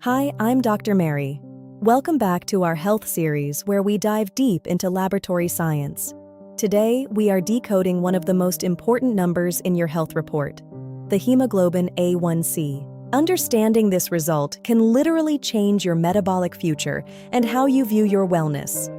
Hi, I'm Dr. Mary. Welcome back to our health series where we dive deep into laboratory science. Today, we are decoding one of the most important numbers in your health report, the hemoglobin A1C. Understanding this result can literally change your metabolic future and how you view your wellness.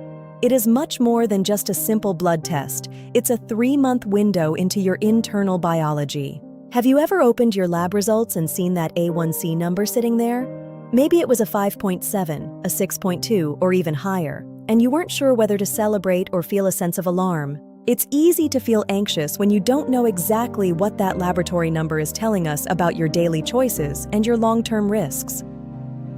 It is much more than just a simple blood test. It's a 3-month window into your internal biology. Have you ever opened your lab results and seen that A1C number sitting there? Maybe it was a 5.7, a 6.2, or even higher, and you weren't sure whether to celebrate or feel a sense of alarm. It's easy to feel anxious when you don't know exactly what that laboratory number is telling us about your daily choices and your long-term risks.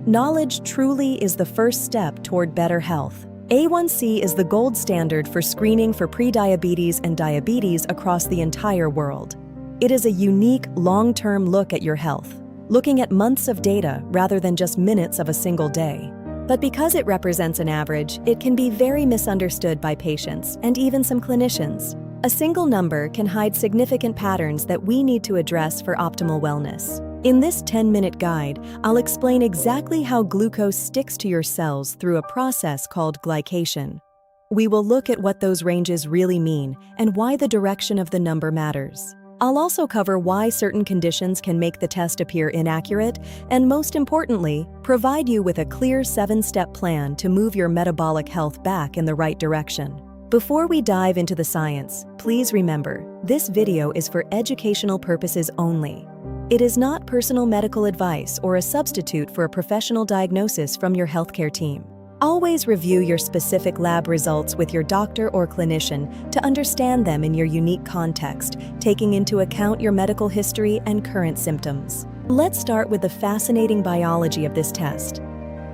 Knowledge truly is the first step toward better health. A1C is the gold standard for screening for prediabetes and diabetes across the entire world. It is a unique, long-term look at your health, looking at months of data rather than just minutes of a single day. But because it represents an average, it can be very misunderstood by patients and even some clinicians. A single number can hide significant patterns that we need to address for optimal wellness. In this 10-minute guide, I'll explain exactly how glucose sticks to your cells through a process called glycation. We will look at what those ranges really mean and why the direction of the number matters. I'll also cover why certain conditions can make the test appear inaccurate, and most importantly, provide you with a clear 7-step plan to move your metabolic health back in the right direction. Before we dive into the science, please remember, this video is for educational purposes only. It is not personal medical advice or a substitute for a professional diagnosis from your healthcare team. Always review your specific lab results with your doctor or clinician to understand them in your unique context, taking into account your medical history and current symptoms. Let's start with the fascinating biology of this test.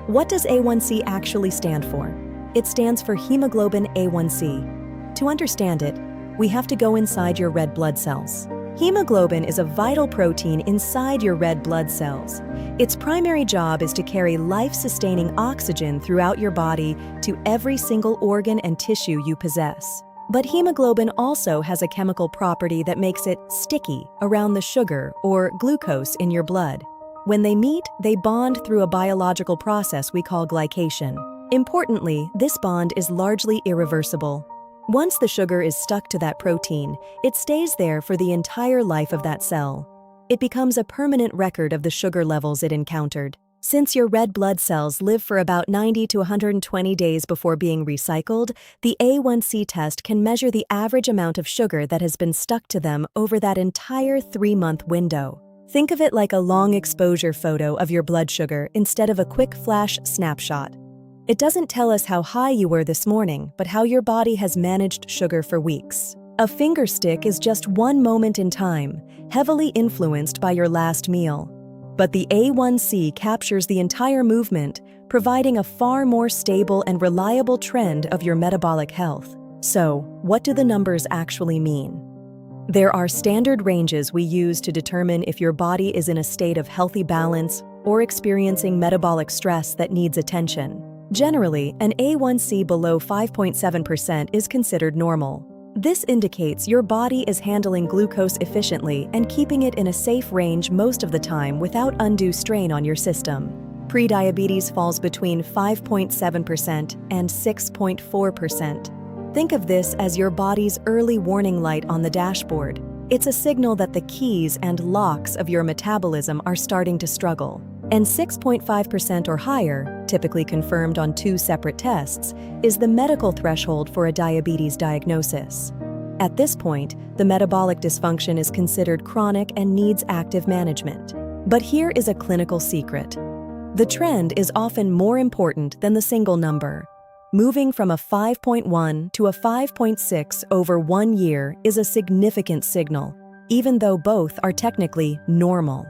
What does A1C actually stand for? It stands for hemoglobin A1C. To understand it, we have to go inside your red blood cells. Hemoglobin is a vital protein inside your red blood cells. Its primary job is to carry life-sustaining oxygen throughout your body to every single organ and tissue you possess. But hemoglobin also has a chemical property that makes it sticky around the sugar or glucose in your blood. When they meet, they bond through a biological process we call glycation. Importantly, this bond is largely irreversible. Once the sugar is stuck to that protein, it stays there for the entire life of that cell. It becomes a permanent record of the sugar levels it encountered. Since your red blood cells live for about 90 to 120 days before being recycled, the A1C test can measure the average amount of sugar that has been stuck to them over that entire 3-month window. Think of it like a long exposure photo of your blood sugar instead of a quick flash snapshot. It doesn't tell us how high you were this morning, but how your body has managed sugar for weeks. A finger stick is just one moment in time, heavily influenced by your last meal. But the A1C captures the entire movement, providing a far more stable and reliable trend of your metabolic health. So, what do the numbers actually mean? There are standard ranges we use to determine if your body is in a state of healthy balance or experiencing metabolic stress that needs attention. Generally, an A1C below 5.7% is considered normal. This indicates your body is handling glucose efficiently and keeping it in a safe range most of the time without undue strain on your system. Prediabetes falls between 5.7% and 6.4%. Think of this as your body's early warning light on the dashboard. It's a signal that the keys and locks of your metabolism are starting to struggle. And 6.5% or higher, typically confirmed on 2 separate tests, is the medical threshold for a diabetes diagnosis. At this point, the metabolic dysfunction is considered chronic and needs active management. But here is a clinical secret. The trend is often more important than the single number. Moving from a 5.1 to a 5.6 over 1 year is a significant signal, even though both are technically normal.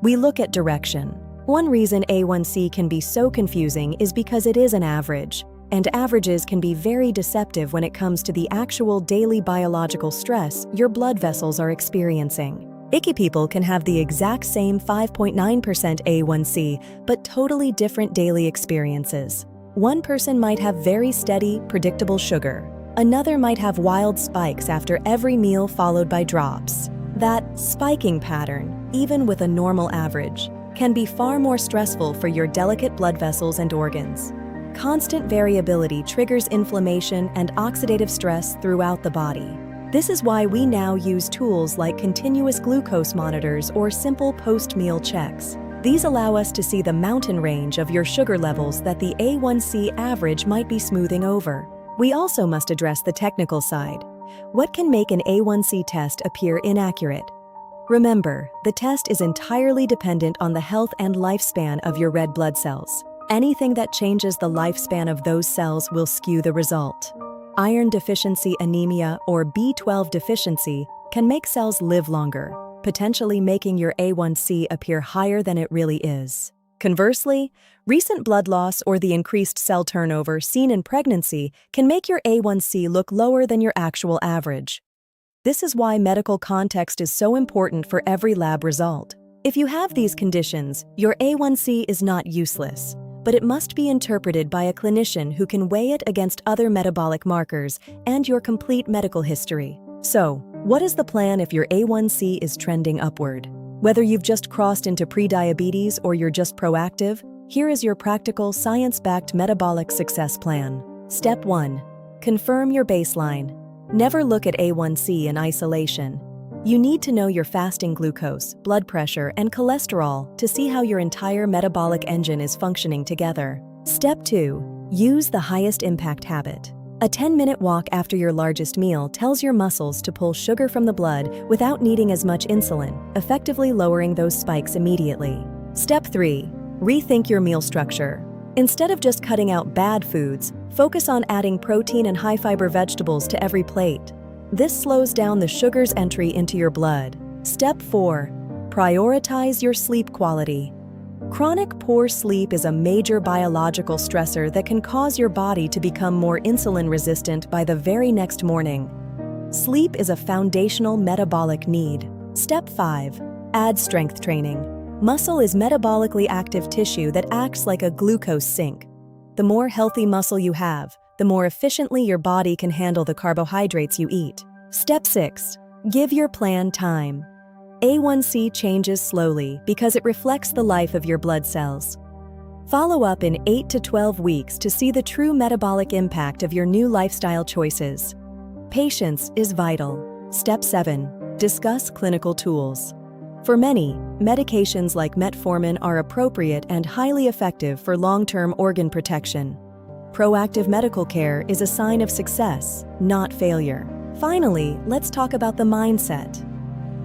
We look at direction. One reason A1C can be so confusing is because it is an average, and averages can be very deceptive when it comes to the actual daily biological stress your blood vessels are experiencing. Icky people can have the exact same 5.9% A1C, but totally different daily experiences. One person might have very steady, predictable sugar. Another might have wild spikes after every meal followed by drops. That spiking pattern, even with a normal average, can be far more stressful for your delicate blood vessels and organs. Constant variability triggers inflammation and oxidative stress throughout the body. This is why we now use tools like continuous glucose monitors or simple post-meal checks. These allow us to see the mountain range of your sugar levels that the A1C average might be smoothing over. We also must address the technical side. What can make an A1C test appear inaccurate? Remember, the test is entirely dependent on the health and lifespan of your red blood cells. Anything that changes the lifespan of those cells will skew the result. Iron deficiency anemia or B12 deficiency can make cells live longer, potentially making your A1C appear higher than it really is. Conversely, recent blood loss or the increased cell turnover seen in pregnancy can make your A1C look lower than your actual average. This is why medical context is so important for every lab result. If you have these conditions, your A1C is not useless, but it must be interpreted by a clinician who can weigh it against other metabolic markers and your complete medical history. So, what is the plan if your A1C is trending upward? Whether you've just crossed into prediabetes or you're just proactive, here is your practical, science-backed metabolic success plan. Step 1. Confirm your baseline. Never look at A1C in isolation. You need to know your fasting glucose, blood pressure, and cholesterol to see how your entire metabolic engine is functioning together. Step 2. Use the highest impact habit. A 10-minute walk after your largest meal tells your muscles to pull sugar from the blood without needing as much insulin, effectively lowering those spikes immediately. Step 3. Rethink your meal structure. Instead of just cutting out bad foods, focus on adding protein and high-fiber vegetables to every plate. This slows down the sugar's entry into your blood. Step 4. Prioritize your sleep quality. Chronic poor sleep is a major biological stressor that can cause your body to become more insulin-resistant by the very next morning. Sleep is a foundational metabolic need. Step 5. Add strength training. Muscle is metabolically active tissue that acts like a glucose sink. The more healthy muscle you have, the more efficiently your body can handle the carbohydrates you eat. Step 6. Give your plan time. A1C changes slowly because it reflects the life of your blood cells. Follow up in 8 to 12 weeks to see the true metabolic impact of your new lifestyle choices. Patience is vital. Step 7. Discuss clinical tools. For many, medications like metformin are appropriate and highly effective for long-term organ protection. Proactive medical care is a sign of success, not failure. Finally, let's talk about the mindset.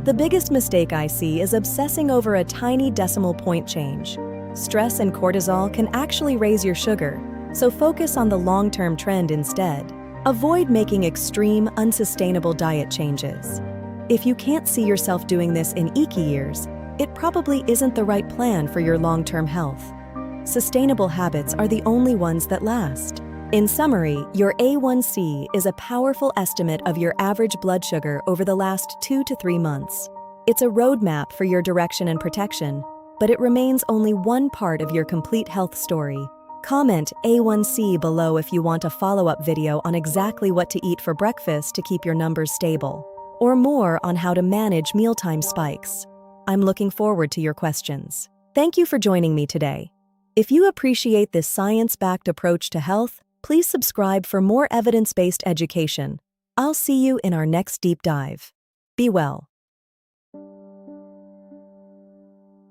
The biggest mistake I see is obsessing over a tiny decimal point change. Stress and cortisol can actually raise your sugar, so focus on the long-term trend instead. Avoid making extreme, unsustainable diet changes. If you can't see yourself doing this in Iki years, it probably isn't the right plan for your long-term health. Sustainable habits are the only ones that last. In summary, your A1C is a powerful estimate of your average blood sugar over the last 2 to 3 months. It's a roadmap for your direction and protection, but it remains only one part of your complete health story. Comment A1C below if you want a follow-up video on exactly what to eat for breakfast to keep your numbers stable, or more on how to manage mealtime spikes. I'm looking forward to your questions. Thank you for joining me today. If you appreciate this science-backed approach to health, please subscribe for more evidence-based education. I'll see you in our next deep dive. Be well.